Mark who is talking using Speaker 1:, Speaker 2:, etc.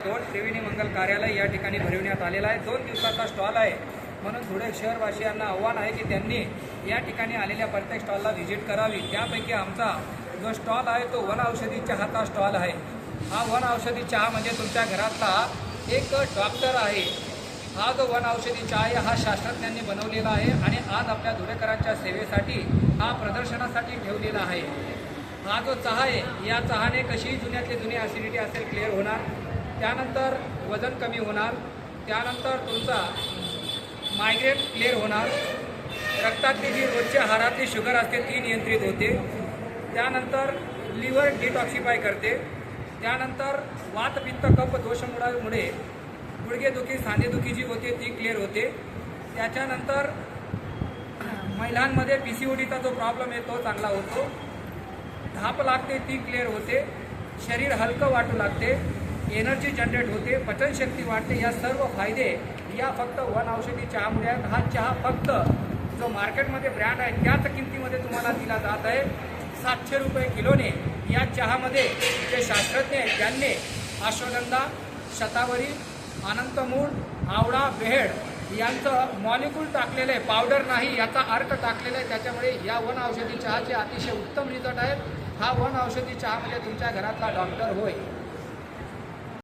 Speaker 1: दोन त्रिवेणी मंगल कार्यालय या ठिकाणी भरविण्यात आलेला आहे। 2 दिवसाचा स्टॉल आहे, म्हणून धुळे शहरवासियांना आव्हान आहे की त्यांनी या ठिकाणी आलेल्या प्रत्येक स्टॉलला व्हिजिट करावी। त्यापैकी आमचा जो स्टॉल आहे तो वन औषधी चहाचा स्टॉल आहे। हा वन औषधी चहा म्हणजे तुमच्या घरातला एक डॉक्टर आहे। हा जो वन औषधी चहा आहे हा शास्त्रज्ञांनी बनवलेला आहे आणि आज आपल्या धुळेकरांच्या सेवेसाठी हा प्रदर्शनासाठी ठेवलेला आहे। हा जो चहा आहे या चहाने कशी जुन्यातली जुनी ॲसिडिटी असेल क्लिअर होणार, त्यानंतर वजन कमी होणार, त्यानंतर तुमचा मायग्रेन क्लिअर होणार, रक्तातली जी रोजच्या आहारातली शुगर असते ती नियंत्रित होते, त्यानंतर लिव्हर डिटॉक्सिफाय करते, त्यानंतर वात पित्त कफ दोषमुळे गुडघेदुखी सांधेदुखी जी होते ती क्लिअर होते, त्याच्यानंतर महिलांमध्ये PCODचा जो प्रॉब्लेम आहे तो चांगला होतो, धाप लागते ती क्लिअर होते, शरीर हलकं वाटू लागते, एनर्जी जनरेट होते, पचनशक्ती वाढते। या सर्व फायदे या फक्त वन औषधी चहामुळे आहेत। हा चहा फक्त जो मार्केटमध्ये ब्रँड आहे त्याच किमतीमध्ये तुम्हाला दिला जात आहे, 700 रुपये किलोने। या चहामध्ये जे शास्त्रज्ञ आहेत त्यांनी अश्वगंधा, शतावरी, अनंतमूळ, आवळा, बेहड यांचं मॉलिक्यूल टाकलेलं आहे, पावडर नाही, याचा अर्क टाकलेला आहे। त्याच्यामुळे या वन औषधी चहाचे अतिशय उत्तम रिझल्ट आहेत। हा वन औषधी चहा म्हणजे तुमच्या घरातला डॉक्टर होय।